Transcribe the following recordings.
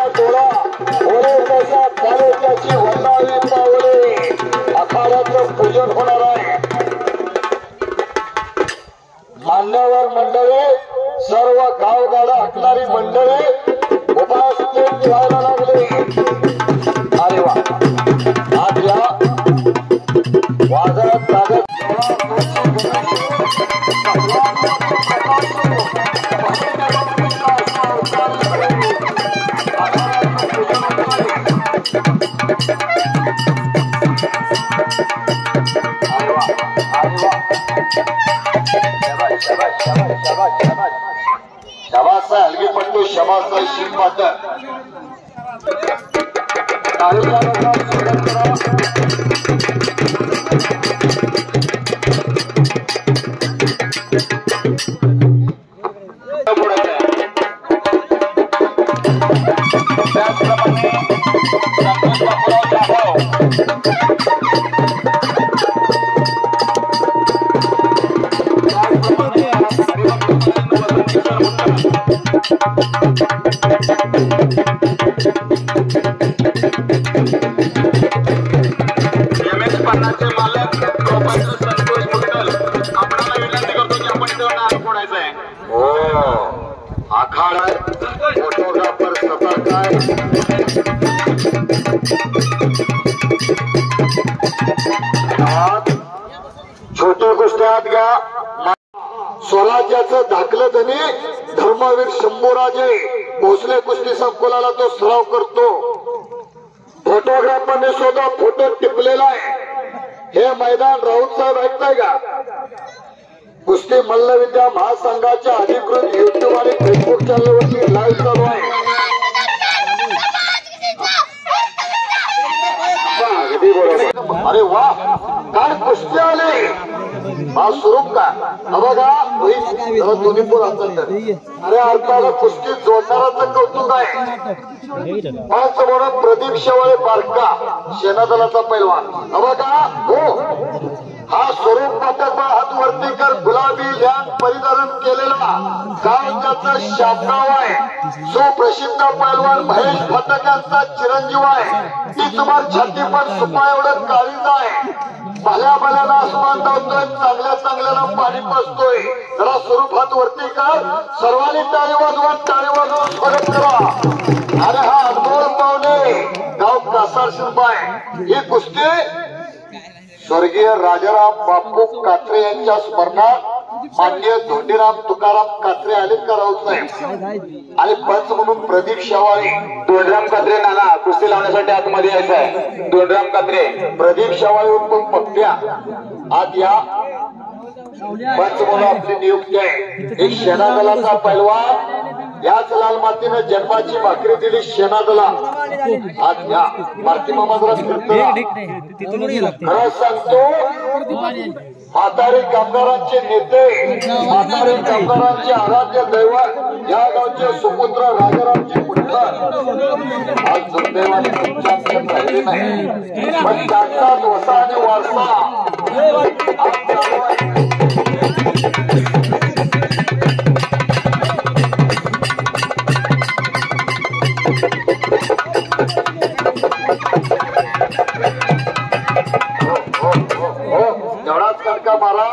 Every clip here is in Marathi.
मोठा डोळा ओरे कशा तालुक्याची वंदावी पावले आखाड्याचं पूजन होणार आहे। मान्यवर मंडळी सर्व गावगाडा हटणारी मंडळी उपस्थित व्हायला लागले। अरे वा आज या वाजत लागत शबास हलगी पट्टू शबास शिव पात्र आखाडा फोटोग्राफर सतर्क आहे। छोटी गोष्ट आत घ्या। स्वराज्याचं दाखलं धनी धर्मवीर शंभूराजे भोसले कुस्ती संकुलाला तो सराव करतो। फोटोग्राफरने सुद्धा फोटो टिपलेला आहे। हे मैदान राऊत साहेब ऐकताय का? कुस्ती मल्लविद्या महासंघाच्या अधिकृत युट्यूब आणि फेसबुक चॅनलवरती लाईव्ह चालू आहे। अगदी बरोबर। अरे वा काय कुस्ती आले हा स्वरूप का बघा दोन्ही पोर असतात। अरे अर्थाला कुस्ती जोडणाराचं कौतुक आहे। पाच म्हणून प्रदीप शेवाळे बारका सेनादलाचा पैलवान बघा हो हा स्वरूप पाठक हात वरती कर गुलाबी लॅन परिधारण केलेला गाव त्याचा शापगाव आहे। सुप्रसिद्ध पैलवान महेश फटकांचा चिरंजीव आहे। ती तुम्हाला छाती पण सुपा एवढं काळीज आहे। भल्या भल्याला आसमान धावतोय चांगल्या चांगल्याला पाणी पाजतोय। जरा स्वरूप हात वरती कर सर्वांनी टाळी वाजवून स्वागत करा। अरे हा अनमोल पाहुणे गाव कासार शिरबाय ही कुस्ती स्वर्गीय राजाराम बापू कात्रे यांच्या स्मरणात माननीय धोंडीराम तुकाराम कात्रे आले राऊत साहेब आणि पंच म्हणून प्रदीप शेवाळे। धोंडीराम कात्रे नाना कुस्ती लावण्यासाठी आतमध्ये यायचं आहे। धोंडीराम कात्रे प्रदीप शेवाळे उर्फ पप्प्या आज या पंच म्हणून आपली नियुक्ती आहे। एक सेनादलाचा पैलवान याच लाल मातीने जन्माची भाकरी दिली सेनादला। आज या मारुती मामा खरं सांगतो म्हातारी कामगारांचे नेते म्हातारी कामगारांचे आराध्य दैवत या गावचे सुपुत्र राजारामजी मुठ्ठर आज दुर्दैवाने तुमच्याकडे राहिले नाही पण त्यांचाच वसा आणि वारसा एवढाच कणका मारा।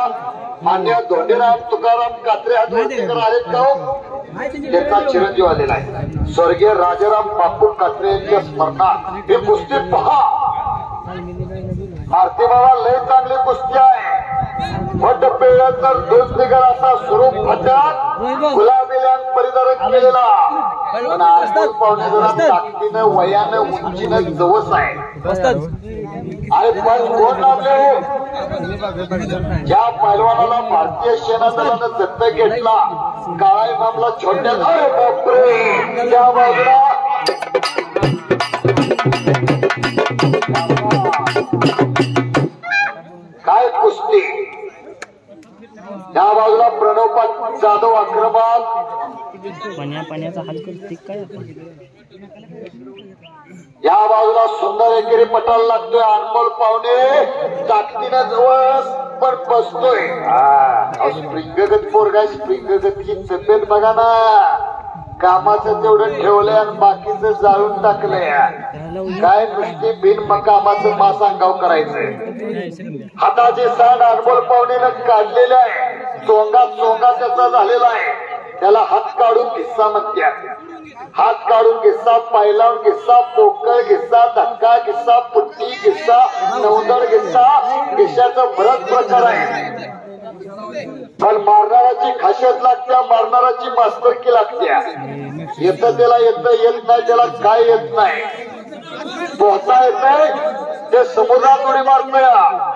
मान्य धोंडीराम तुकाराम कात्रे हात वरती आहेत का त्याचा चिरंजीव आलेला आहे। स्वर्गीय राजाराम बापू कात्रे यांच्या स्मरणात हे कुस्ती पहा। मारुती बाबा लय चांगली कुस्ती आहे। वट पेळ तर दूध निघाल असा स्वरूप फट्यात गुलाबी लॅन परिधारण केलेला पण आज पाहुणे जरा ताकदीनं वयानं उंचीनं जवस आहे। अरे पण कोण लावले ज्या पैलवानाला भारतीय सेना दलानं दत्तक घेतला काळा इमामला छोट्या बापरे त्या बाजूला काय कुस्ती त्या बाजूला प्रणव जाधव अग्रवाल पाण्याचा हाल करते काय या बाजूला सुंदर एकेरी पटाला लागतोय अनमोल पाहुणे ताकदीनं जवळ पण बसतोय। स्प्रिंगगत पोरगा स्प्रिंगगत ही तब्येत बघा ना कामाचं तेवढं ठेवलंय आणि बाकीचं जाळून टाकलंय. काय नुसती बिन कामाचं मास अंगाव करायचंय. हाताची सांड अनमोल पाहुणेनं काढलेलं आहे. चोंगा त्याचा झालेला आहे. त्याला हात काढून किस्सा म्हणतात. हात काढून किस्सा, पायलावून किस्सा, पोकळ किस्सा, धक्का किस्सा, पुट्टी किस्सा, नवदड किस्सा, किस्साचा बराच प्रकार आहे. पण मारणाराची खासियत लागत्या, मारणाराची मास्तरकी लागत्या. येतं त्याला येत नाही, त्याला काय येत नाही. पोहता येत नाही ते समुद्रात उडी मारतोय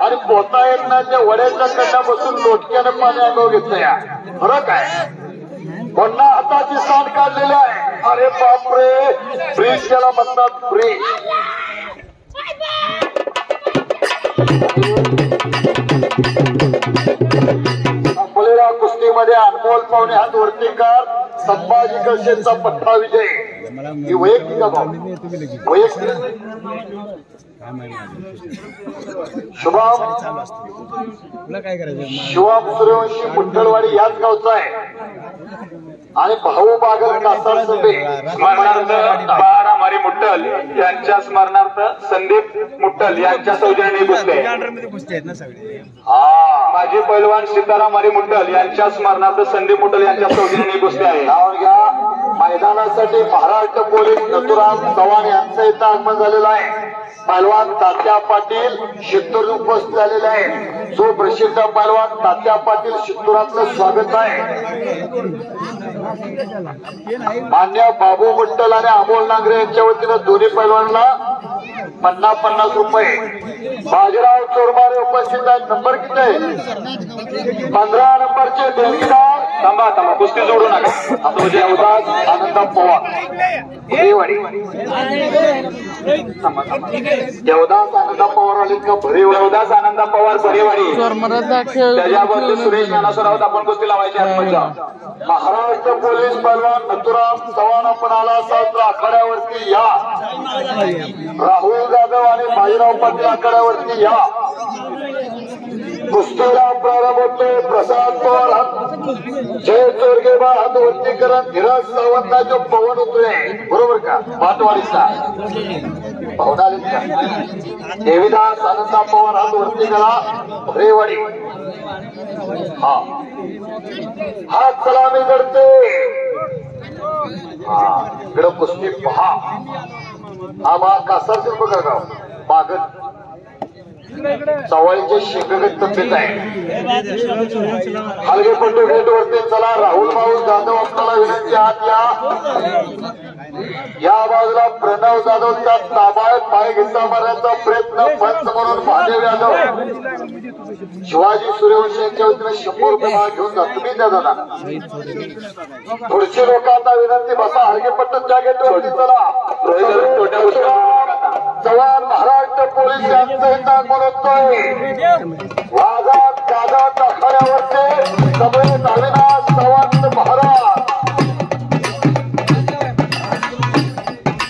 आणि पोहता येत नाही ते वड्याच्या कंडापासून लोटक्यानं पाणी अंगावर घेतोय. फरक आहे. पुन्हा हाताची सांड काढलेली आहे. अरे बापरे, ब्रिज त्याला म्हणतात, ब्रिज. अंबोलीराव कुस्तीमध्ये अनमोल पाहुणे हात वरती कर. संभाजी कळशेचा पठ्ठा विजय. ही वैयक्तिक वैयक्तिक शुभम सूर्यवंशी मुंडलवाडी याच गावचा आहे आणि भाऊ बागल कासार संदे स्मरणार्थ बाळामारी मुट्टल यांच्या स्मरणार्थ संदीप मुट्टल यांच्या सौजन्याने कुस्ती माजी पैलवान सीताराम हरी मुट्टल यांच्या स्मरणार्थ संदीप मुट्टल यांच्या सौजन्याने कुस्ती आहे. नाव घ्या. मैदानासाठी महाराष्ट्र पोलीस नथुराम चव्हाण यांचं इथं आगमन झालेलं आहे. पैलवान तात्या पाटील शित्तूर उपस्थित झालेले आहे. जो प्रसिद्ध पैलवान तात्या पाटील शित्तूरातलं स्वागत आहे. मान्य बाबू मुट्टल आणि अमोल नांगरे यांच्या वतीनं दोन्ही पैलवानांना 50-50 रुपये. बाजीराव चोरमारे उपस्थित आहेत. नंबर किती आहे? 15 नंबरचे देणगीदार. थांबा कुस्ती जोडू नका. देवदास आनंदा पवार भरेवाडी. देवदास आनंदा पवार आले का? देवदास आनंदा पवार भरेवाडी. त्याच्याबद्दल सुरेश ज्ञानेश्वर आपण कुस्ती लावायची आहे. महाराष्ट्र पोलीस पैलवान नथुराम चव्हाण आपण आला असाल तर आखाड्यावरती या. राहुल जाधव आणि बाजीराव पाटील आखाड्यावरती या. कुस्तीला प्रारंभ होतोय. प्रसाद पवार जय चोरगेबा हात वरती करा. धीरज सावंताचे पवन उतरे. बरोबर का? पाटवाडीचा पवनालीचा. देवीदास आनंदा पवार हात वरती करा. भरेवाडी. हा हात सलामी करते. हा इकडं कुस्ती पहा. हा मा कासारचे बघा गाव बागत चवळीचे शेकगत तब्येत आहे. हलगे पट्टू गेट वरती चला. राहुल भाऊ जाधव आपल्याला विनंती. आत या बाजूला प्रणव जाधवचा ताबा आहे. पाय घिसा मारण्याचा प्रयत्न पंच म्हणून महादेव यादव. शिवाजी सूर्यवंशी यांच्या वतीने 100 रुपये भाग घेऊन जा. तुम्ही द्या दादा. पुढची लोक आता विनंती बसा. हलगे पट्टूच्या गेट वरती चला. चव्हाण महाराष्ट्र पोलीस यांचं इथं म्हणतोय. वाघात कागात आखाड्यावरचे सगळे अविनाश चव्हाण महाराज.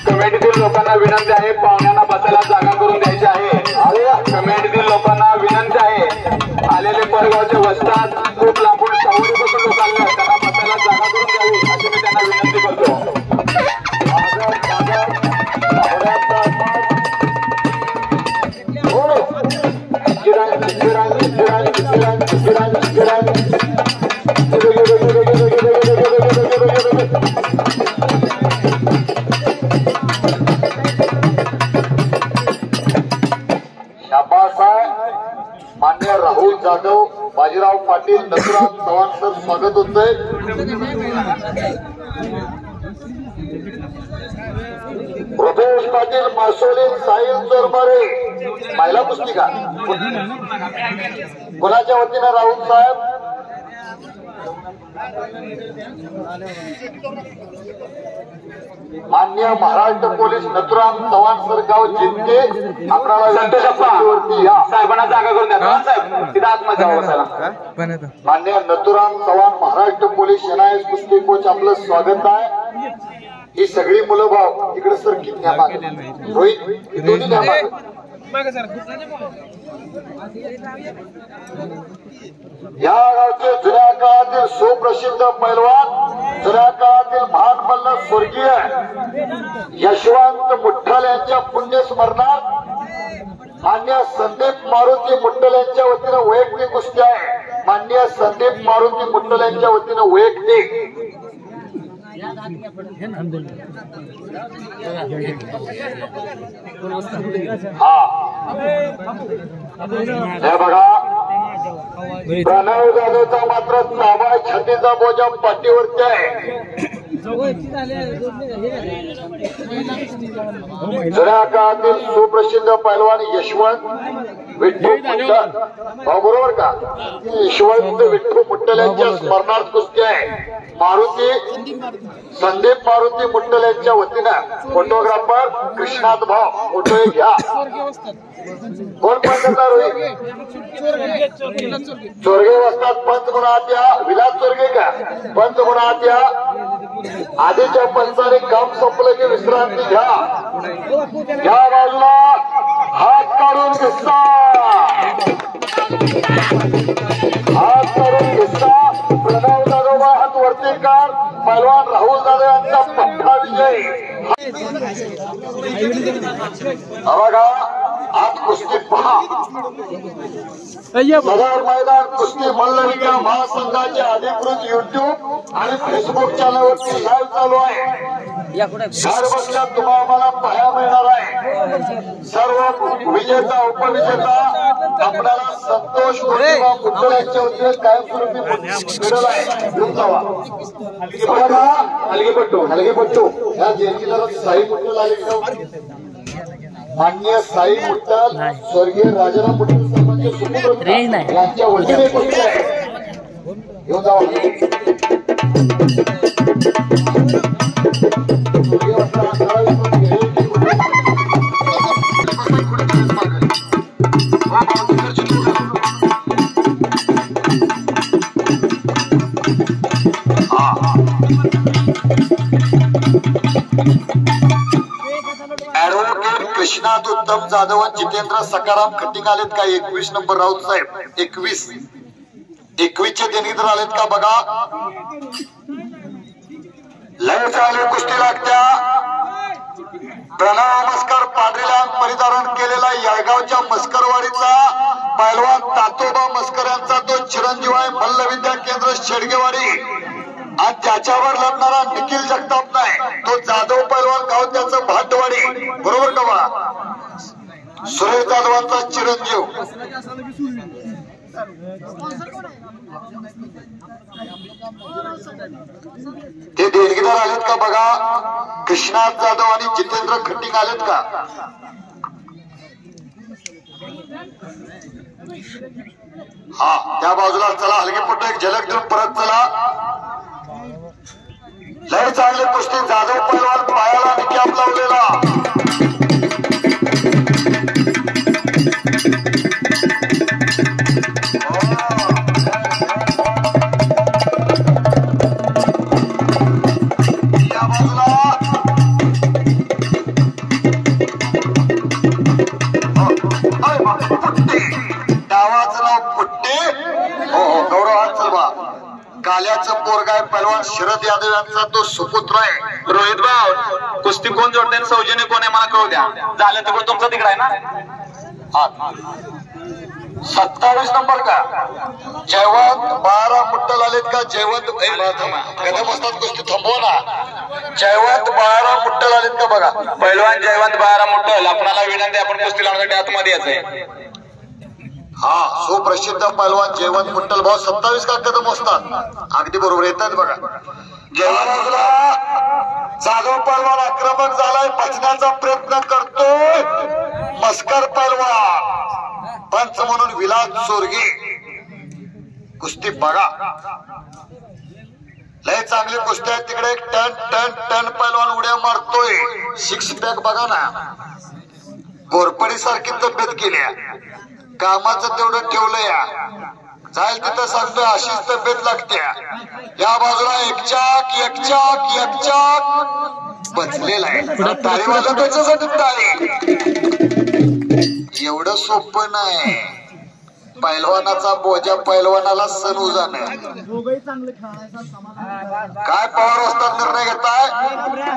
कमिटीतील लोकांना विनंती आहे. पाहुण्यांना बसायला जागा करून द्यायची आहे. कमिटीतील लोकांना विनंती आहे. आलेले परगावचे वस्तात खूप लांबून सावरीपासून लोक आले. त्यांना बसायला जागा करून द्यावी अशी मी त्यांना विनंती करतो. मान्य राहुल जाधव, बाजीराव पाटील, नथुराम चव्हाण सर स्वागत होतंय. प्रदेश पाटील, मासोली, साहिल चोरमारे महिला पुस्तिका कोणाच्या वतीनं? राहुल साहेब. मान्य महाराष्ट्र पोलीस नथुराम चव्हाण सरगाव जिंके आपल्याला संतोषवरती या. साहेबांना जागा करून द्या साहेब. तिथं आतमध्ये जावं बसायला. मान्य नथुराम चव्हाण महाराष्ट्र पोलीस एनआयएस कुस्ती कोच आपलं स्वागत आहे. ही सगळी मुलं भाव इकडे सर किती रोहित दोन्ही या गावचे जुन्या काळातील सुप्रसिद्ध पैलवान, जुन्या काळातील महान मल्ल स्वर्गीय यशवंत मुठ्ठल यांच्या पुण्यस्मरणात मान्य संदीप मारुती मुठ्ठल यांच्या वतीनं वैयक्तिक कुस्ती आहे. मान्य संदीप मारुती मुठ्ठल यांच्या वतीनं वैयक्तिक हे बघा, प्रणव जाधवचा मात्र ताबा छातीचा बोजा पाठीवरती आहे. जुन्या काळातील सुप्रसिद्ध पैलवान यशवंत विठ्ठू मुठ्ठल, बरोबर का, यशवंत विठ्ठू मुठ्ठल यांच्या स्मरणार्थ कुस्ती आहे. मारुती संदीप मारुती मुठ्ठल यांच्या वतीनं फोटोग्राफर कृष्णात भाऊ फोटो घ्या. कोण पंचकार होईल? चोरगे वस्तात पंच म्हणून या विलास चोरगे का पंच म्हणून या. आधीच्या पंचाने काम संपलं की विश्रांती घ्या. या बाजूला हात काढून दिसता, हात काढून दिसता. प्रणव जाधव हात वरती काढ. पैलवान राहुल जाधव यांचा पक्का विजय. बघा, आज कुस्ती पहा. सदर मैदान कुस्ती मल्लविद्या महासंघाचे अधिकृत युट्यूब आणि फेसबुक चॅनलवरती लाईव्ह चालू आहे. घर बसल्या तुम्हाला पाहायला मिळणार आहे. सर्व विजेता उपविजेता आपल्याला संतोष मुठ्ठल यांच्या वतीने कायमस्वरूपी मिळाला आहे. घेऊन जावा. हलगेपट्टू या जयंतीला साई मुठ्ठल आले. मान्य साई मुठ्ठल स्वर्गीय राजाराम मुठ्ठल साहेबांचे सुपुत्र यांच्या वतीने कुस्ती आहे. घेऊन जावा. ऍडव्होकेट कृष्णात उत्तम जाधव, जितेंद्र सकाराम खटिंग आलेत का? 21 नंबर राऊत साहेब 21 चे देणगीदार आलेत का बघा. लय चालू कुस्ती लागत्या. प्रणव मस्कर पांढरीला परिधारण केलेला येळगावच्या मस्करवाडीचा पैलवान तातोबा मस्कर यांचा तो चिरंजीव आहे. मल्लविद्या केंद्र शेडगेवाडी. आज त्याच्यावर लढणारा निखिल जगताप नाही, तो जाधव पैलवान गाव त्याचं भाटवाडी. बरोबर का बा? सुरेश जाधवांचा चिरंजीव. ते देणगीदार आलेत का बघा. कृष्णात जाधव आणि जितेंद्र खटिंग आलेत का? हा, त्या बाजूला चला. हलगेपट्टू एक झलक देऊन परत चला. लय चांगले कुस्ती. जाधव पैलवान पायाला निकॅप लावलेला. या बाजूला पुट्टे, डावाचं नाव पुट्टे. हो हो, गौरव हात चलवा. काल्याचं पोरगाय पैलवान शरद यादव यांचा तो सुपुत्र आहे. रोहित भाऊ, कुस्ती कोण जोडते सौजन्य कोण आहे मला कळू द्या. झालं तिकडे तुमचा तिकडे आहे ना. 27 नंबर का जयवंत 12 मुठ्ठल आलेत का? जयवंत कदम असतात कुस्ती थांबवा ना. जयवंत 12 मुठ्ठल आलेत का बघा. पैलवान जयवंत 12 मुठ्ठल, आपल्याला विनंती, आपण कुस्ती लावण्यासाठी आतमध्ये यायचंय. हा, सुप्रसिद्ध पैलवान जयवंत मुठ्ठल भाऊ 27 का कदम असतात. अगदी बरोबर येतात बघा. जयवंतला जाधव पैलवान आक्रमक झालाय, बचण्याचा प्रयत्न करतोय. मस्कर पैलवान पंच म्हणून विलास चोरगे. कुस्ती बघा, लय चांगली कुस्ती आहे तिकडे. टन टन टन पैलवान उड्या मारतोय. 6 पॅक बघा ना. घोरपडी सारखी तब्येत केल्या. कामाचं तेवढं ठेवलं या. जाईल तिथं सांगतोय अशीच तब्येत लागते. या बाजूला एक चाक बसलेला आहे. टाळी वाजत त्याच्यासाठी टाळी. एवढं सोपं नाही. पैलवानाचा बोजा पैलवानाला सण उजाण. काय पवार असतात निर्णय घेताय?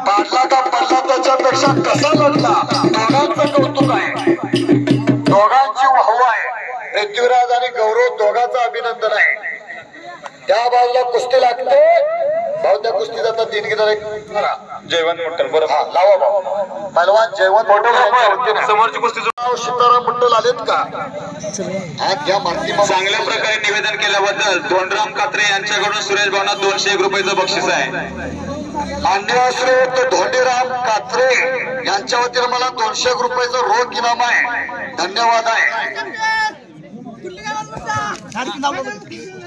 पाडला का पडला त्याच्यापेक्षा कसा लढला दोघांचं कौतुक आहे, दोघांची वाहवा आहे. पृथ्वीराज आणि गौरव दोघांचं अभिनंदन आहे. त्या बाजूला कुस्ती लागते भाऊ, त्या कुस्ती जातात जयवंत मुट्टल. बरं हा लावा भाऊ. पैलवान जयवंत मुट्टल समोरची कुस्ती सीताराम मुट्टल आलेत का? घ्या मारती. चांगल्या प्रकारे निवेदन केल्याबद्दल धोंडराम कात्रे यांच्याकडून सुरेश भावना 201 रुपयाचं बक्षीस आहे. मान्य श्री धोंडीराम कात्रे यांच्या वतीने मला 200 रुपयाचं रोख इनाम आहे. धन्यवाद आहे.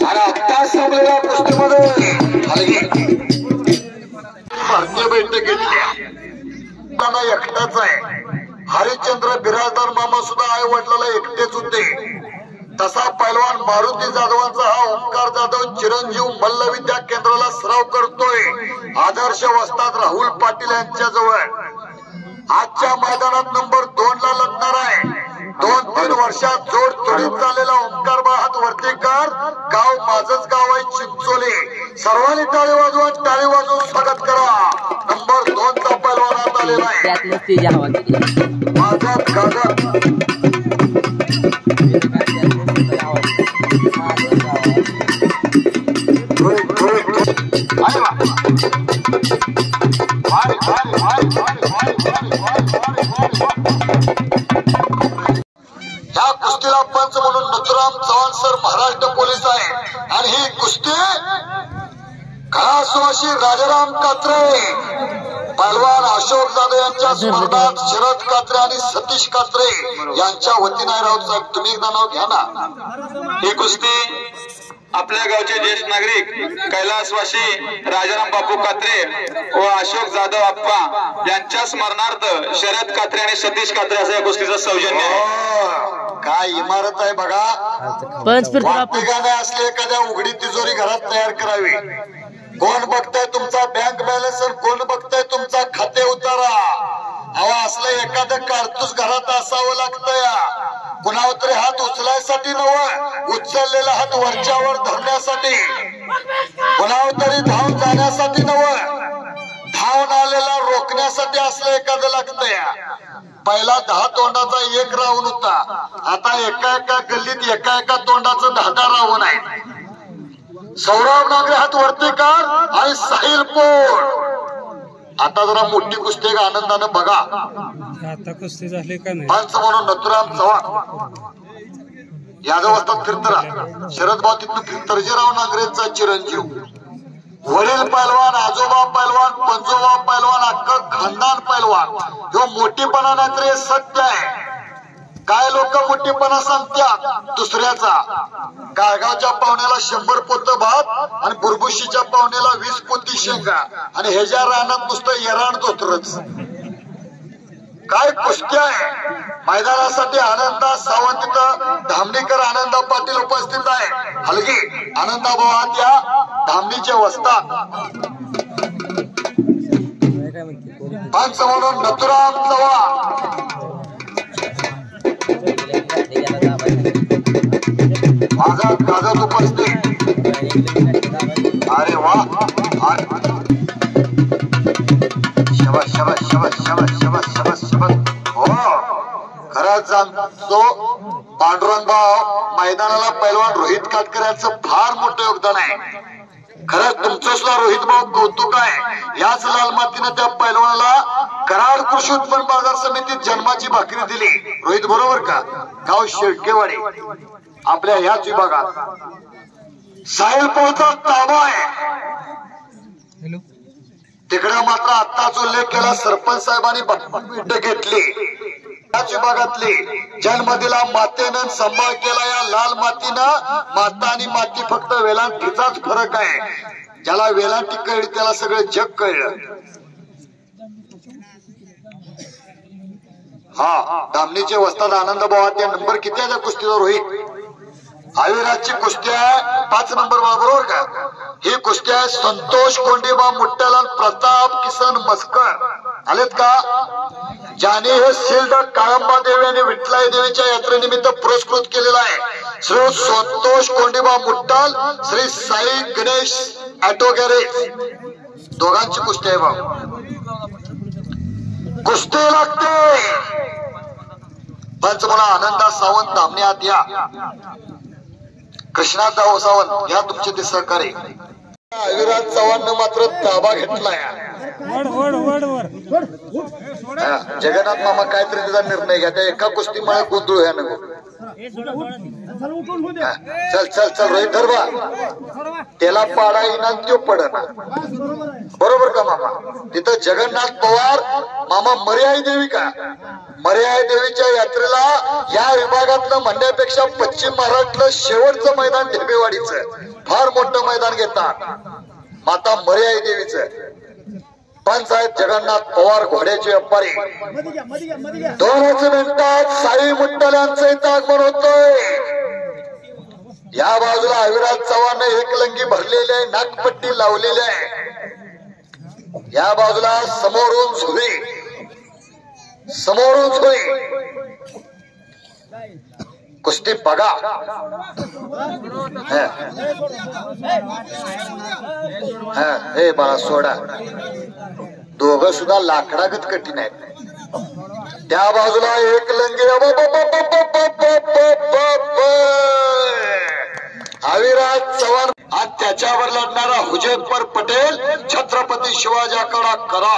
आणि आता संपलेल्या कुस्तीमध्ये भारतीय बैठक घेतल्या एकटाच आहे. हरिश्चंद्र बिराजदार मामा सुद्धा आई वडिलाला एकटेच होते. तसा पैलवान मारुती जाधवांचा हा ओंकार जाधव चिरंजीव मल्लविद्या केंद्राला सराव करतोय. आदर्श वस्ताद राहुल पाटील यांच्या जवळ आजच्या मैदानात नंबर 2 ला लढणार आहे. 2-3 वर्षात जोड तोडीत चाललेला ओंकार बाहात वर्तेकर, गाव माझंच गाव आहे चिंचोली. सर्वांनी टाळी वाजवा, टाळी वाजवून स्वागत करा. नंबर 2 चा पैलवानात आलेला आहे. माझ्यात गाजर ह्या कुस्तीला पंच म्हणून नथुराम चव्हाण सर महाराष्ट्र पोलीस आहे. आणि ही कुस्ती खळासुवाशी राजाराम कात्रे, पैलवान अशोक जाधव यांच्या स्मरणात शरद कात्रे आणि सतीश कात्रे यांच्या वतीने राऊत साहेब तुम्ही एकदा नाव घ्या ना. ही कुस्ती आपल्या गावचे ज्येष्ठ नागरिक कैलासवासी राजाराम बापू कात्रे व अशोक जाधव आप्पा यांच्या स्मरणार्थ शरद कात्रे आणि सतीश कात्रे असं या कुस्तीचं सौजन्य आहे. काय इमारत आहे बघा. वाटेगाणे असले एखाद्या उघडी तिजोरी घरात तयार करावी. कोण बघताय तुमचा बँक बॅलन्स, कोण बघताय तुमचा खाते उतारा. हवा असलं एखादं कारतूस घरात असावं लागतं. कुणावर तरी हात उचलायसाठी नव्हे, उचललेला हात वरच्यावर धरण्यासाठी. कुणावर तरी धावून जाण्यासाठी नव्हे, धावून आलेला रोखण्यासाठी असलं एखादं लागतंय. पहिला 10 तोंडाचा 1 राऊंड होता. आता एका गल्लीत एका तोंडाचं 10 राऊंड आहे. सौरभ नागरे हात वर्तेकर आणि साहिल पोळ. आता जरा मोठी कुस्ती आनंदानं बघा. आता कुस्ती झाली का नाही? पंच म्हणून नथुराम चव्हाण यादव असतात फिरतरा. शरद भाऊ तिथून फिरतरजीराव नागरेंचा चिरंजीव. वडील पैलवान, आजोबा पैलवान, पंजोबा पैलवान, अख्खं खानदान पैलवान. जो मोठीपणा नाही तर हे सत्य आहे. काय लोक मोठीपणा सांगतात दुसऱ्याचा. गाळगावच्या पाहुण्याला 100 पोत भात आणि बुरबुशीच्या पाहुण्याला 20 पोती शेंगा आणि ह्याच्या रानात नुसतं येराण धोतरच. काय कुस्ती आहे. मैदानासाठी आनंदा सावंत इथं धामणीकर, आनंदा पाटील उपस्थित आहे. हलगी आनंदा भावात या धामणीचे वस्ताद. पंच म्हणून नथुराम चव्हाण. माझा कागद उपस्थित. अरे वा, शबास शबास शबास शबास शबास शबास शबास. हो खरंच सांगतो पांडुरंगभाऊ, मैदानाला पैलवान रोहित काटकर यांचं फार मोठं योगदान आहे. खरंच तुमचं सुद्धा रोहित भाऊ कौतुक आहे. याच लाल मातीनं त्या पैलवानाला कराड कृषी उत्पन्न बाजार समितीत जन्माची भाकरी दिली. रोहित बरोबर का? गाव शेळकेवाडी आपल्या ह्याच विभागात. साहिल पोळचा ताबा आहे तिकडे. मात्र आत्ताच उल्लेख केला सरपंच साहेबांनी बैठक घेतली. त्याच विभागातली जन्म दिला मातेनं, सांभाळ केला या लाल मातीनं. माता आणि माती फक्त वेलांटीचाच फरक आहे. ज्याला वेलांटी कळली त्याला सगळं जग कळलं. हा धामणीचे वस्ताद आनंद भावात. या नंबर किती आहे त्या कुस्तीचा रोहित? आविराजची कुस्ती आहे 5 नंबर बरोबर का? ही कुस्ती आहे संतोष कोंडीबा मुट्टल, प्रताप किसन मस्कर आलेत का? ज्याने हे शिल्ड काळंबा देवी आणि विठ्ठलाई देवीच्या यात्रेनिमित्त पुरस्कृत केलेला आहे श्री संतोष कोंडीबा मुट्टाल, श्री साई गणेश ऑटो गॅरेज, दोघांची कुस्ती आहे भाऊ. कुस्ती लागते. पंच म्हणा आनंदा सावंत धामण्यात या, कृष्णादाव सावंत या तुमचे ते सहकारी. अविराज चव्हाण मात्र ताबा घेतलाय. जगन्नाथ मामा काहीतरी त्याचा निर्णय घ्या. त्या एका कुस्तीमुळे गोंधळ या नको. चल चल चल रोहित धरबा, त्याला पाडा येणार तो पडना. बरोबर का मामा? तिथं जगन्नाथ पवार मामा मर्याई देवी का, मर्याई देवीच्या यात्रेला या विभागातलं म्हणण्यापेक्षा पश्चिम महाराष्ट्र शेवटचं मैदान ढेबेवाडीचं फार मोठं मैदान घेतात. माता मर्याई देवीचं पंच आहेत जगन्नाथ पवार घोड्याचे व्यापारी. 2 मिनिटात साई मुट्टाल यांचं इथं आगमन होतोय. या बाजूला अविराज चव्हाण एक लंगी भरलेली आहे, नागपट्टी लावलेली आहे. या बाजूला समोरून झुरी, समोरून झुरी. कुस्ती बघा. हे बाळा सोडा, दोघं सुद्धा लाकडागत कठीण आहेत. त्या बाजूला एक लंगी अविराज चव्हाण आज त्याच्यावर लढणारा हुजेपर पटेल छत्रपती शिवाजी आखाडा करा.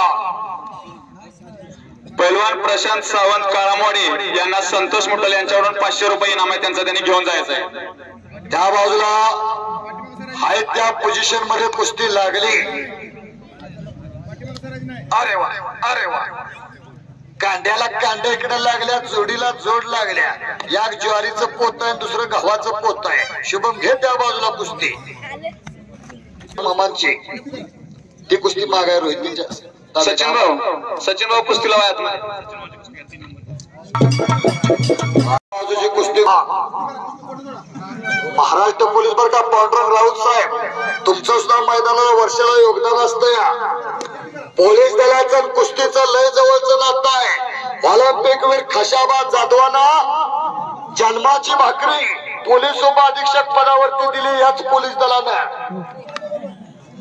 पैलवान प्रशांत सावंत काळामवाडी यांना संतोष मुट्टाल यांच्यावरून 500 रुपये इनाम आहे, त्यांचा त्यांनी घेऊन जायचं आहे. त्या बाजूला आहे त्या पोझिशन मध्ये कुस्ती लागली. अरे वा अरे वा, कांड्याला कांड्या इकडे लागल्या, जोडीला जोड लागल्या. या ज्वारीचं पोत आहे, दुसरं गव्हाचं पोत आहे. शुभम घे त्या बाजूला कुस्ती मामांची. ती कुस्ती मागाय रोहित. सचिन भाऊ कुस्तीला वयात बाजूची कुस्ती महाराष्ट्र पोलीस बर का पांडुरंग राऊत साहेब, तुमचं सुद्धा मैदानाला वर्षाला योगदान असतं. या पोलीस दलाचं कुस्तीचं लय जवळचं नातं आहे. ऑलिम्पिकवीर खशाबा जाधवांना जन्माची भाकरी पोलीस उपअधीक्षक पदावरती दिली याच पोलीस दलानं.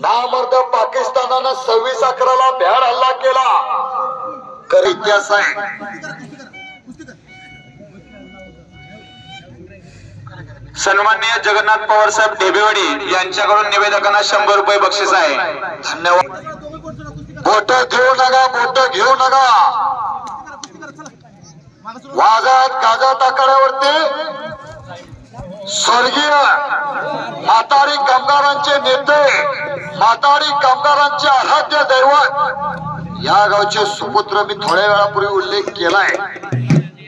नामर्द पाकिस्तानानं 26/11 भ्याड हल्ला केला. कर इतिहास आहे. सन्माननीय जगन्नाथ पवार साहेब ढेबेवाडी यांच्याकडून निवेदकांना 100 रुपये बक्षीस आहे. धन्यवाद. बोट घेऊ नका, बोट घेऊ नका. वाजत गाजत आखाड्यावरती स्वर्गीय मातारी कामगारांचे नेते, मातारी कामगारांचे आराध्य दैवत या गावचे सुपुत्र मी थोड्या वेळापूर्वी उल्लेख केलाय.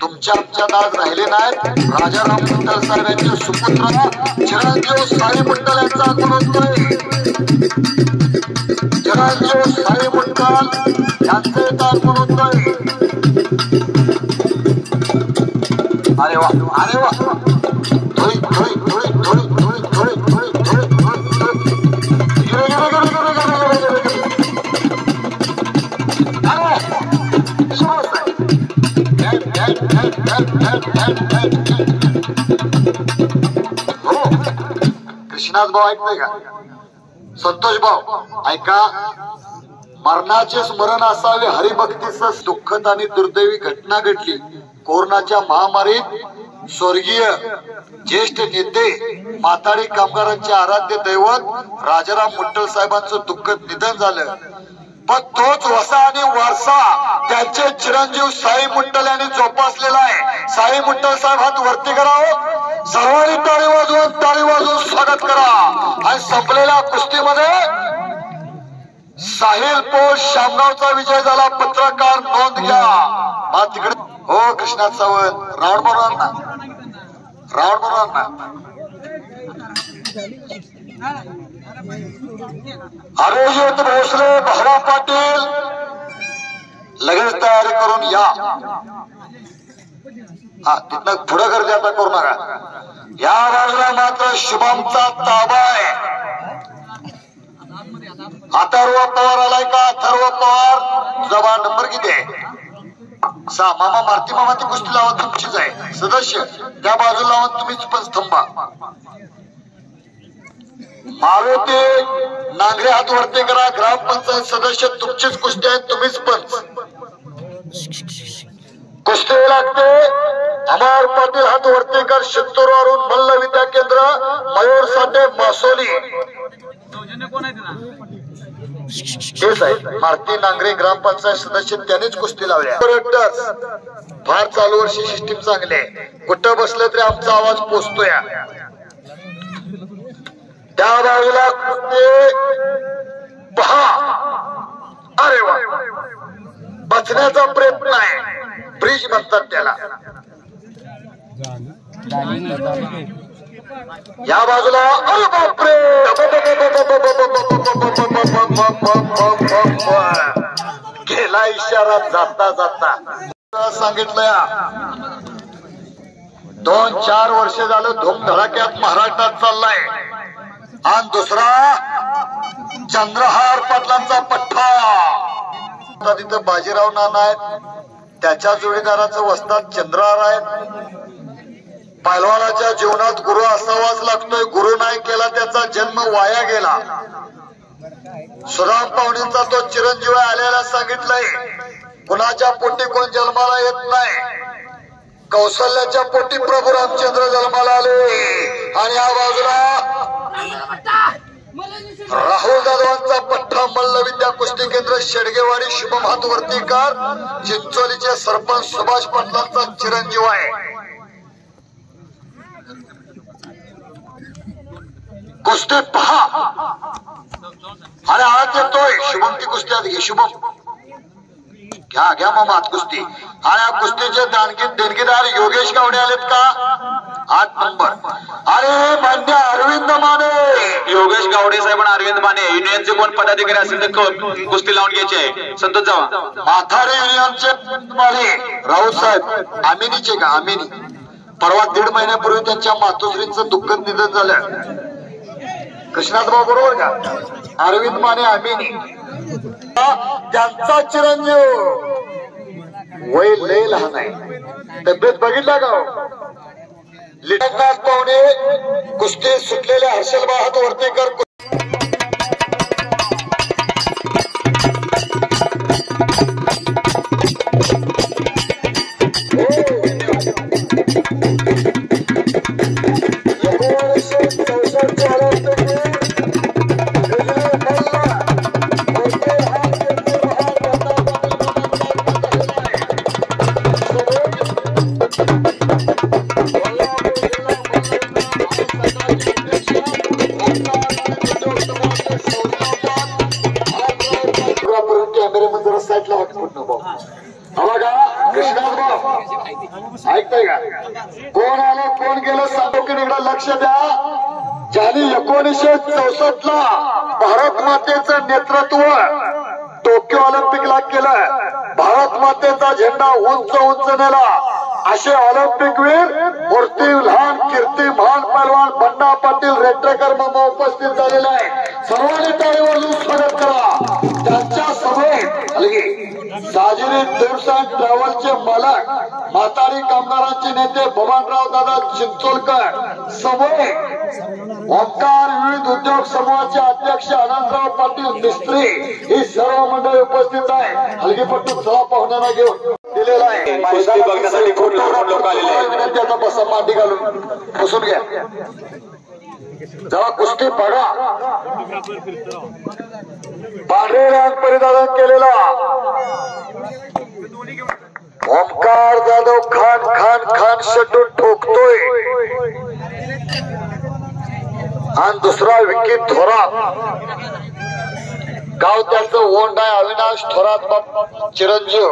तुमच्या आमच्यात आज राहिले नाहीत. राजाराम मुट्टाल साहेब यांचे सुपुत्र चिरंजीव साई मुट्टाल यांचा आगमन होतोय. चिरंजीव साई मुट्टाल यांचे आगमन होतोय. अरे वा अरे वा. थोडी थोडी थोडी थोडी थोडी थोडी थोडी थोडी कृष्णाज भाऊ ऐकतोय का? संतोष भाऊ ऐका. मरणाचे स्मरण असावे हरिभक्तीच दुःखद आणि दुर्दैवी घटना घडली. कोरोनाच्या महामारीत स्वर्गीय ज्येष्ठ नेते माताडी कामगारांचे आराध्य दैवत राजाराम मुट्टाल साहेबांचं दुःखद निधन झालं. पण तोच वसा आणि वारसा त्यांचे चिरंजीव साई मुट्टाल यांनी जोपासलेला आहे. साई मुट्टाल साहेब हात वरती करावं. सर्वांनी टाळी वाजवून स्वागत करा. आणि संपलेल्या कुस्तीमध्ये साहिल पोळ शामगावचा विजय झाला. पत्रकार नोंद घ्या. तिकडे हो कृष्णात सावंत राऊंड बनवणार ना, राऊंड बनवणार ना. अरोजित भोसले भावा पाटील लगेच तयारी करून या. हा तिथनं पुढं गर्दी आता करू नका. या बाजूला मात्र शुभमचा ताबा आहे. अथर्व पवार आलाय का? अथर्व पवार तुझा नंबर किती आहे? मामा मारती मामा ती कुस्ती लावा तुमचीच आहे. सदस्य त्या बाजूला लावून तुम्हीच पण स्तंभा. मारुती नांगरे हात वरती करा. ग्रामपंचायत सदस्य तुमचीच कुस्ती आहे, तुम्हीच पण कुस्ती लागते. अमर पाटील हात वरतीकर शिंतूरवरून मल्ल विद्या केंद्र मयूर साठे मासोली तेच आहे. मारुती नांगरे ग्रामपंचायत सदस्य त्यांनीच कुस्ती लावल्या. फार चालू वर्षी सिस्टीम चांगली आहे. कुठं बसलं तरी आमचा आवाज पोचतोय. त्या बाजूला पहा. अरे वा, बचण्याचा प्रयत्न आहे. ब्रिज म्हणतात त्याला. या बाजूला अरे बापरे, गेला इशारा जाता जाता. सांगितलं 2-4 वर्ष झालं धूमधडाक्यात महाराष्ट्रात चाललाय. आणि दुसरा चंद्रहार पाटलांचा पठ्ठा. तिथं बाजीराव नाना आहेत, त्याच्या जोडीदाराचं वस्ताद चंद्रहार आहेत. पैलवानाच्या जीवनात गुरु असावाच लागतोय. गुरु नाही केला त्याचा जन्म वाया गेला. सुदाम पाहुणेंचा तो चिरंजीव आलेला सांगितलंय. कुणाच्या पोटी कोण जन्माला येत नाही. कौशल्याच्या पोटी प्रभू रामचंद्र जन्माला आले. आणि या बाजूला राहुल जाधवांचा पठ्ठा मल्ल विद्या कुस्ती केंद्र शेडगेवाडी शुभम हात वर्तीकर चिंचोलीचे सरपंच सुभाष पाटलांचा चिरंजीव आहे. कुस्ती पहा. आणि आत येतोय शुभम ती कुस्ती आत घे. शुभम घ्या घ्या मामा आत कुस्ती. आणि या कुस्तीचे देणगीदार योगेश गावडे आलेत का 8 नंबर. अरे मान्य अरविंद माने. योगेश गावडे साहेब आणि अरविंद माने युनियनचे कोण पदाधिकारी असेल तर कुस्ती लावून घ्यायची आहे. संतोष जावा. माथारे युनियनचे माने राऊत साहेब आमिनीचे का. आमिनी परवा 1.5 महिन्यापूर्वी त्यांच्या मातोश्रींचं दुःखद निधन झालं. कृष्णात भाऊ बरोबर का. अरविंद माने आमिनी त्यांचा चिरंजीव. वय लय लहान आहे. तब्येत बघितला का. लिटनाथ पाहुणे कुस्ती सुटलेले हर्षलबा हात वर्तेकर. ऐकताय का. कोण आलं कोण गेलं सांगतो की इकडे लक्ष द्या. ज्यांनी 1964 ला भारत मातेचं नेतृत्व टोकियो ऑलिम्पिकला केलं. भारत मातेचा झेंडा उंच उंच नेला. असे ऑलिम्पिकवीर मूर्ती लहान कीर्ती महान पैलवान बंडा पाटील रेड्रेकर मामा उपस्थित झालेला आहे. सर्वांनी टाळीवर स्वागत करा. त्यांच्या समोर साजिरी देवसाई ट्रॅव्हलचे मालक म्हातारी कामगारांचे नेते बबनराव दादा चिंचोलकर समोर ओंकार विविध उद्योग समूहाचे अध्यक्ष आनंदराव पाटील मिस्त्री ही सर्व मंडळी उपस्थित आहे. हलगीपट्टू चला पाहुण्यांना घेऊन दिलेला आहे. बघण्यासाठी खूप लोक आलेले आहेत. त्याचा बसा मांडी घालून बसून घ्या. जरा कुस्ती बघा. पांढरे रंग परिधान केलेला ओंकार जाधव खान खान खान शटून ठोकतोय. आणि दुसरा विकी थोरात गाव त्याचं ओंड आहे. अविनाश थोरात चिरंजीव.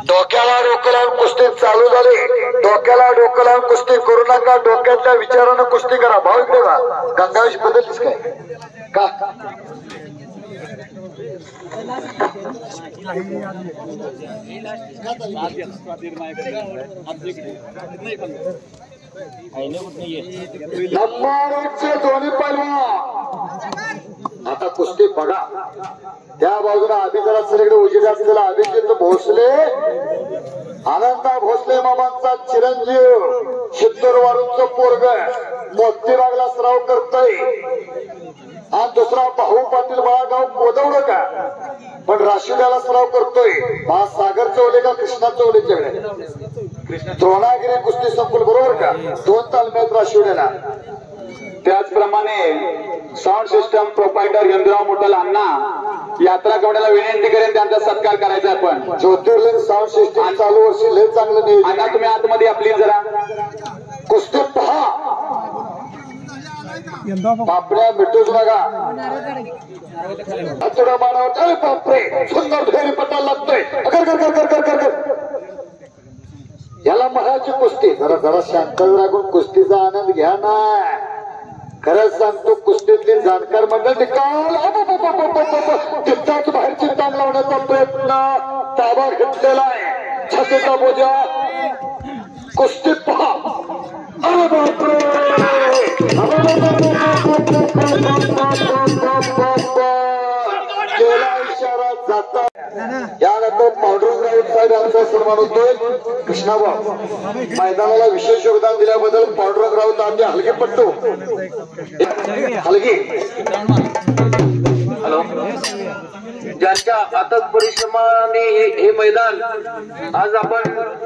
डोक्याला डोकं लावून कुस्ती चालू झाली. डोक्याला डोकं लावून कुस्ती करू नका. डोक्यातल्या विचारानं कुस्ती करा. भाऊ इकडे का. गंगावेश बदललीस काय का. नंबर 1 चे दोन्ही पैलवान आता कुस्ती बघा. त्या बाजूला अभिजित सगळीकडे उजेड असलेला अभिजित भोसले, अनंता भोसले मामांचा चिरंजीव, शित्तूर वारूंचं पोरग मोतीबागला सराव करतोय. आणि दुसरा भाऊ पाटील बाळागाव कोदवड का पण राशिवड्याला सराव करतोय. हा सागर चौले का कृष्णा चौलेच्याकडे द्रोणागिरी कुस्ती संकुल बरोबर का 2 तालम्यात राशिवड्याला. त्याचप्रमाणे साऊंड सिस्टम प्रोपायटर यंद्रराव मुटल अण्णा यात्रा कवड्याला विनंती करेन त्यांचा सत्कार करायचा. आपण ज्योतिर्लिंग साऊंड सिस्टम चालू वर्षी लय चांगलं नियोजन. अण्णा तुम्ही आतमध्ये आपली जरा कुस्ती पहा. बापड्या मिठूच बघा आतुडा मानावर. अरे बापरे सुंदर फेरी पटायला लागतोय. कर कर कर कर कर कर याला म्हणायची कुस्ती. जरा जरा शांत राखून कुस्तीचा आनंद घ्या ना. खरंच सांगतो कुस्तीतली जाणकार मंडळ निकाल तिथाच बाहेरची टांग लावण्याचा प्रयत्न ताबा घेतलेला आहे. छातीचा बोजा कुस्ती पहा. अरे बापरे केला इशारा जाता. यानंतर पांडुरंग राऊत साहेब यांचा सन्मान होतोय. कृष्णाभाऊ मैदानाला विशेष योगदान दिल्याबद्दल पांडुरंग राऊत आमचे हलगेपट्टू हलगी. हॅलो. ज्यांच्या अथक परिश्रमाने हे मैदान आज आपण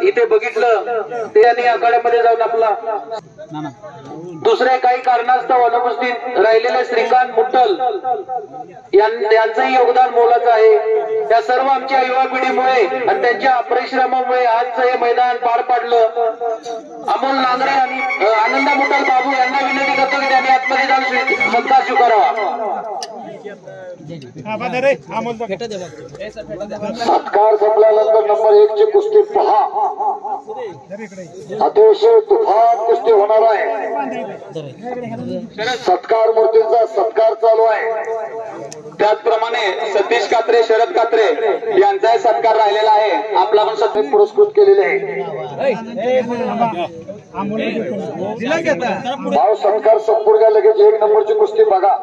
इथे बघितलं त्यांनी आखाड्यामध्ये जाऊन आपला दुसऱ्या काही कारणास्तव अनुपस्थित राहिलेले श्रीकांत मुट्टल यांचंही योगदान मोलाचं आहे. त्या सर्व आमच्या युवा पिढीमुळे आणि त्यांच्या परिश्रमामुळे आजचं हे मैदान पार पाडलं. अमोल नांगरे आणि आनंदा मुट्टल बाबू यांना विनंती करतो की त्यांनी आतमध्ये जाऊन सत्कार स्वीकारावा. सत्कार संपल्यानंतर नंबर 1 ची कुस्ती पहा. अतिशय तुफान कुस्ती होणार आहे. सत्कार मूर्तींचा सत्कार चालू आहे. त्याचप्रमाणे सतीश कात्रे शरद कात्रे यांचाही सत्कार राहिलेला आहे. आपला पण सत्कार पुरस्कृत केलेले आहे. भाव सत्कार संपूर्ण लगेच 1 नंबरची कुस्ती बघा.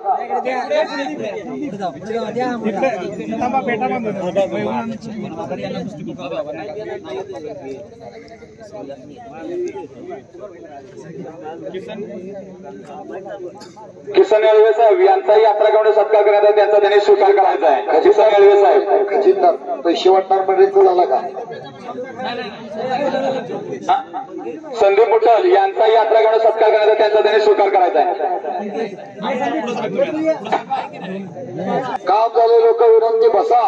किसन येळवे साहेब यांचाही यात्रा कवडे सत्कार करायचा आहे. त्यांचा त्यांनी स्वीकार करायचा आहे. किसन येळवे साहेब खजिनदार पैसे वाटणार मंडळीचा झाला का. संदीप मुट्टल यांचा यात्रा कवडे सत्कार करायचा आहे. त्यांचा त्यांनी स्वीकार करायचा आहे. काम झाले लोक विनंती बसा.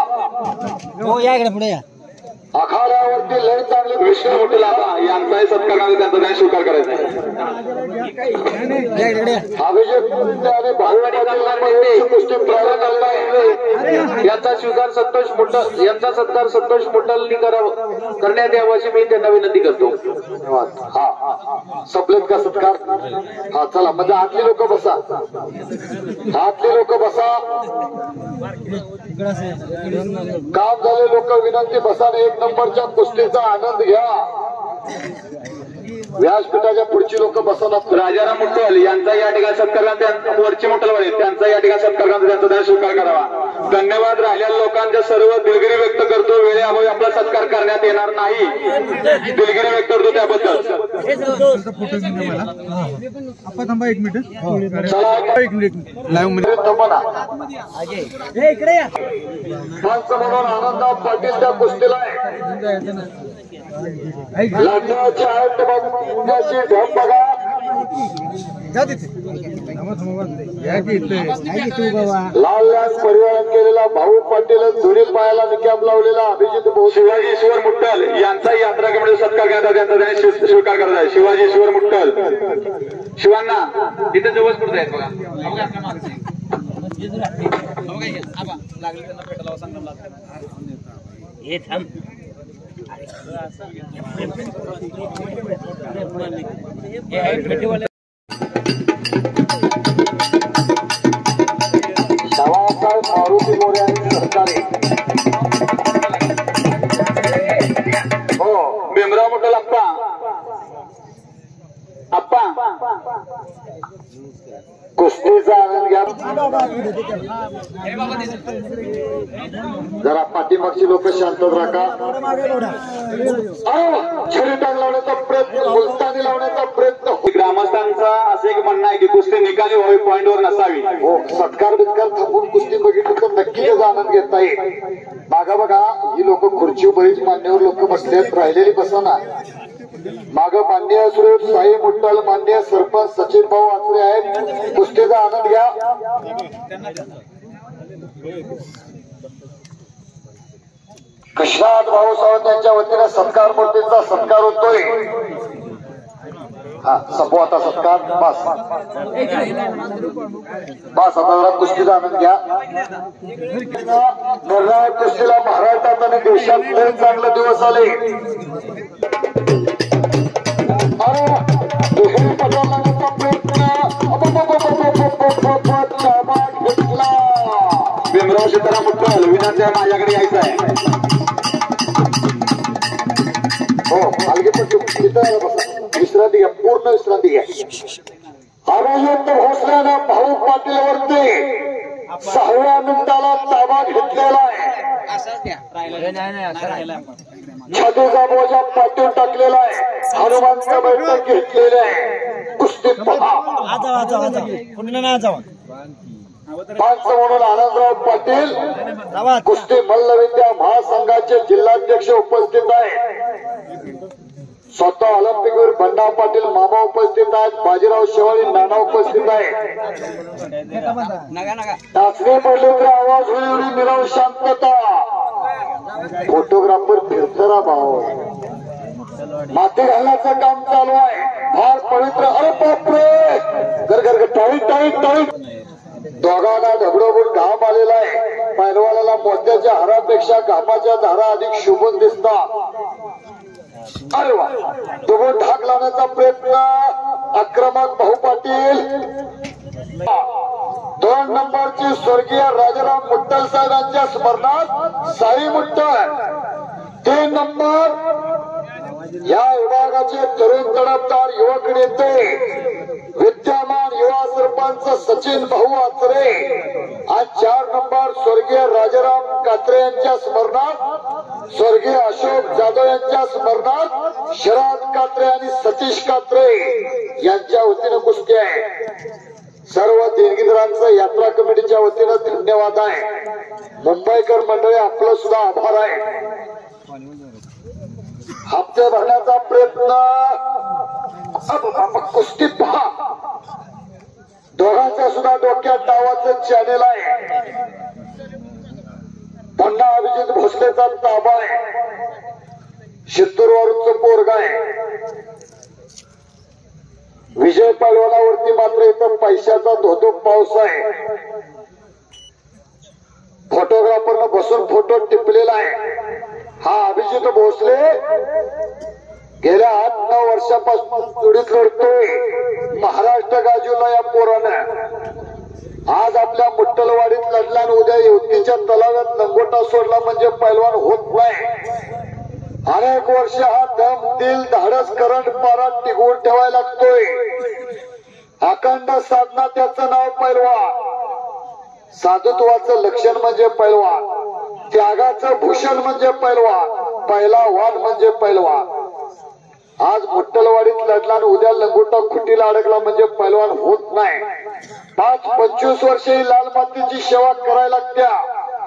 हो या इकडे पुढे या. आखाड्यावरती लय चांगले विष्णू मुट्टल यांचाही सत्कार करायचा त्यांचा त्यांनी स्वीकार करायचा आहे. अभिजित आणि भाऊ कुस्ती प्रारंभ झालेला आहे. यांचा स्वीकार संतोष मुट्टल यांचा सत्कार संतोष मुट्टलनी करण्यात यावा अशी मी त्यांना विनंती करतो. धन्यवाद. हा संपलेत का सत्कार. हा चला म्हणजे आतली लोक बसा. आतली लोक बसा. काम झाले लोक विनंती बसा. 1 नंबरच्या कुस्तीचा आनंद घ्या. व्यासपीठाच्या पुढची लोक बसवणार. राजाराम मुट्टल यांचा या ठिकाणी सत्कार वरचे मुट्टलवाले त्यांचा या ठिकाणी सत्कार त्यांचा त्यांनी स्वीकार करावा. धन्यवाद. राहिलेल्या लोकांच्या सर्व दिलगिरी व्यक्त करतो. वेळेअभावी आपला सत्कार करण्यात येणार नाही. दिलगिरी व्यक्त करतो त्याबद्दल. लाईव्ह मध्ये पंच म्हणून आनंदा पाटील त्या कुस्तीला आहे. लग्नाची आठ बघण्याची ढोप बघा. लाल लाल परिवारात केलेला भाऊ पाटील धुरी पायाला निकाम लावलेला अभिजित शिवाजी ईश्वर मुट्टल यांचा यात्रा कमिटीचा सत्कार करण्याचा त्यांचा त्यांनी स्वीकार करत आहे. शिवाजी ईश्वर मुट्टल शिवांना तिथे जवळ स्फूर्त आहेत बघा. बाबासाहेब मारुती मोरे आणि सरकारी हो भीमराव मुट्टल अप्पा कुस्तीचा आनंद घ्या. जरा पाठीमागची लोक शांतच राखा. छडी टांग लावण्याचा प्रयत्न, मुलतानी लावण्याचा प्रयत्न. ग्रामस्थांचा असं एक म्हणणं आहे की कुस्ती निकाली व्हावी, पॉइंटवर नसावी. हो, सत्कार बित्कार थांबून कुस्ती बघितली तर नक्की त्याचा आनंद घेता येईल. मागा बघा, ही लोक खुर्ची बरीच मान्यवर लोक बसलेत, राहिलेली बसना. माग मान्य सुरेश साई मुट्टल, मान्य सरपंच सचिन भाऊ आचरे आहेत. कुस्तीचा आनंद घ्या. कृष्णात भाऊ सावंत यांच्या वतीने सत्कार मूर्तीचा सत्कार होतोय. हा, संपवा आता सत्कार. बस बस, आता जरा कुस्तीचा आनंद घ्या. निर्णायक कुस्तीला महाराष्ट्रात आणि देशात लय चांगले दिवस आले. दुहेरी पटोल लावण्याचा प्रयत्न. भीमराव सीताराम मुट्टल विनंती आहे, माझ्याकडे यायचं आहे. हो, हलकी पट्टी विश्रांती घ्या, पूर्ण विश्रांती घ्या. अभिजित भोसल्यानं भाऊ पाटील वरती 6व्या मिनिटाला ताबा घेतलेला आहे. छातीचा बोजा पाठवून टाकलेला आहे. हनुमानचा बैठक घेतलेली आहे. कुस्ती पहा. पंच म्हणून आनंदराव पाटील, कुस्ती मल्लविद्या महासंघाचे जिल्हाध्यक्ष उपस्थित आहेत. स्वतः ऑलिम्पिकवीर बंडा पाटील मामा उपस्थित आहेत. बाजीराव शेवाळी नाना उपस्थित आहेत. टाचणी पडली तर आवाज होईल एवढी निरव शांतता. फोटोग्राफर फिरतरा भाऊ, माती घालण्याचं काम चालू आहे. फार पवित्र. अरे बापरे, घर टाईट टाईट टाईट. दोघांना दगडोबून घाम आलेला आहे. पैलवानाला मोत्याच्या हारापेक्षा घामाच्या धारा अधिक शुभच दिसतात. अरे वा, दोघं ढाक लावण्याचा प्रयत्न. आक्रमक भाऊ पाटील. 2 नंबरची स्वर्गीय राजाराम मुट्टल साहेबांच्या स्मरणात साई मुट्टल. 3 नंबर या विभागाचे तरुण तडफदार युवक नेते विद्यमान युवा सरपंच सचिन भाऊ आचरे. आणि 4 नंबर स्वर्गीय राजाराम कात्रे यांच्या स्मरणात स्वर्गीय अशोक जाधव यांच्या स्मरणात शरद कात्रे आणि सतीश कात्रे यांच्या वतीनं कुस्ती आहे. सर्व देणगीदारांचं यात्रा कमिटीच्या वतीनं धन्यवाद आहे. मुंबईकर मंडळी आपलं सुद्धा आभार आहे. हप्ते भरण्याचा प्रयत्न. कुस्ती पहा. दोघांच्या सुद्धा डोक्यात डावाचं चॅनेल आहे. पुन्हा अभिजित भोसलेचा ताबा आहे. शित्तूरवरचं पोरगा आहे. विजय पैलवानावरती मात्र इथं पैशाचा धोधो पाऊस आहे. फोटोग्राफरनं बसून फोटो टिपलेला आहे. हा अभिजित भोसले गेल्या 8-9 वर्षापासून जोडीत लढतोय. महाराष्ट्र गाजवला या पोरानं. आज आपल्या मुट्टलवाडीत लढला आणि उद्या युवतीच्या तलाव्यात लंगोटा सोडला म्हणजे पैलवान होत नाही. अनेक वर्ष हा दम दिल धाडस करंट पारा टिकवून ठेवायला लागतोय. अखंड साधना त्याचं नाव पैलवान. साधुत्वाचं लक्षण म्हणजे पैलवान. त्यागाचं भूषण म्हणजे पैलवान. पहिला वाण म्हणजे पैलवान. आज मुट्टलवाडीत लढला आणि उद्या लंगोटा खुटीला अडकला म्हणजे पैलवान होत नाही. 5-25 वर्ष ही लाल मातीची सेवा करायला लागत्या,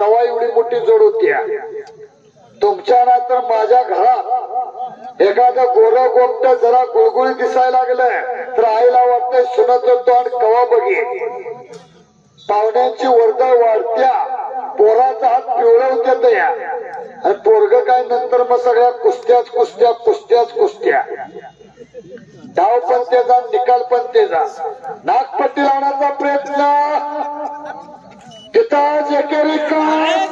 तवा एवढी मोठी जोड होत्या. तुमच्या ना तर माझ्या घरात एखादं गोरं गोमट जरा गुळगुळी दिसायला लागलं तर आईला वाटतंय सुनत तोंड कवा बघे. पाहुण्यांची वर्दळ वाढत्या, पोराचा हात पिवळवत्यात या. आणि पोरग काय नंतर मग सगळ्या कुस्त्याच कुस्त्या कुस्त्याच कुस्त्या. डाव पण त्याचा, निकाल पण त्याचा. नागपट्टी लावण्याचा प्रयत्न. तिथं एकेरी काय